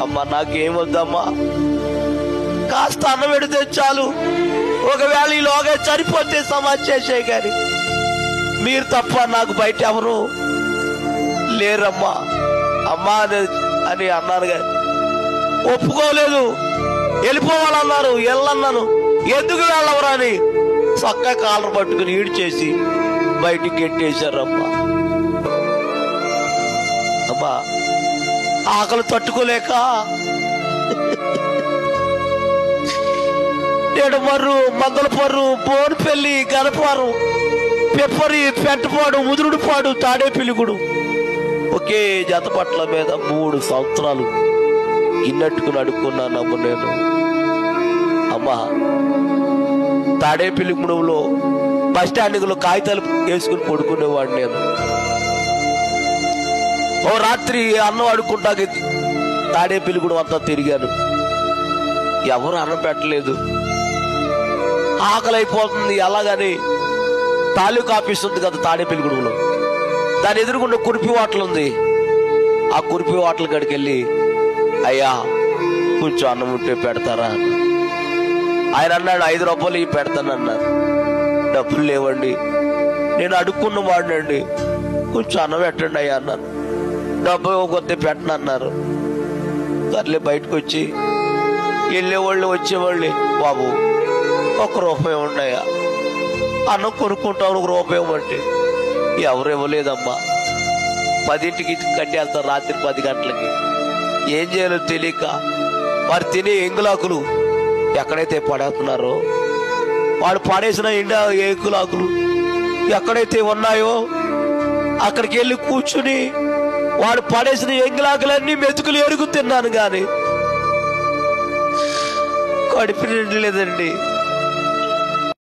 అమ్మా నాకేమొద్దమ్మా, కాస్త అన్నం పెడితే చాలు, ఒకవేళ ఈలోగా చనిపోతే సమాధి చేసే గాని మీరు తప్ప నాకు బయట ఎవరు లేరమ్మా అమ్మా అని అన్నాను. కానీ ఒప్పుకోలేదు, వెళ్ళిపోవాలన్నారు. వెళ్ళన్నాను, ఎందుకు వెళ్ళవరా అని చక్కగా కాలర్ పట్టుకుని ఈడ్చేసి బయటికి గెట్టేశారమ్మా. అమ్మా ఆకలి తట్టుకోలేక నేడుమర్రు, మందలపర్రు, బోనుపల్లి, గనపారు, పెప్పరి, పెంటపాడు, ముదురుడుపాడు, తాడేపిల్లిగూడు ఒకే జతపట్ల మీద 3 సంవత్సరాలు ఇన్నట్టుకుని అడుక్కున్నానమ్మ నేను. అమ్మా తాడేపిల్లిగూడెంలో బస్ స్టాండ్లో కాగితాలు వేసుకుని పడుకునేవాడు నేను. ఓ రాత్రి అన్నం అడుక్కుంటాకి తాడేపిల్లిగూడెం అంతా తిరిగాను, ఎవరు అన్నం పెట్టలేదు. ఆకలి అయిపోతుంది. అలాగని తాలూకా ఆఫీస్ ఉంది కదా తాడేపిల్లిగూడెంలో, దాని ఎదురుగుండా కురిపి హోటల్ ఉంది. ఆ కురిపి హోటల్ కాడికి వెళ్ళి, అయ్యా కొంచెం అన్నం ఉంటే పెడతారా? ఆయన అన్నాడు, 5 రూపాయలు ఇవి పెడతానన్నారు. డబ్బులు లేవండి, నేను అడుక్కున్న వాడినండి, కొంచెం అన్నం పెట్టండి అయ్యా అన్నాను. డబ్బు కొద్ది పెట్టను అన్నారు. సర్లే బయటకు వచ్చి వెళ్ళేవాళ్ళు వచ్చేవాళ్ళు, బాబు 1 రూపాయి ఉన్నాయా, అన్నం కొనుక్కుంటావు, 1 రూపాయి ఇవ్వమంటే ఎవరు ఇవ్వలేదమ్మా. 10ంటికి కట్టి వెళ్తారు, రాత్రి 10 గంటలకి. ఏం చేయాలో తెలియక వారు తినే ఎంగులాకులు ఎక్కడైతే పడేస్తున్నారో, వాడు పడేసిన ఎంగులాకులు ఎక్కడైతే ఉన్నాయో అక్కడికి వెళ్ళి కూర్చుని వాడు పడేసిన ఎంగులాకులన్నీ మెతుకులు ఎరుగు తిన్నాను. కానీ కడుపు నిండలేదండి.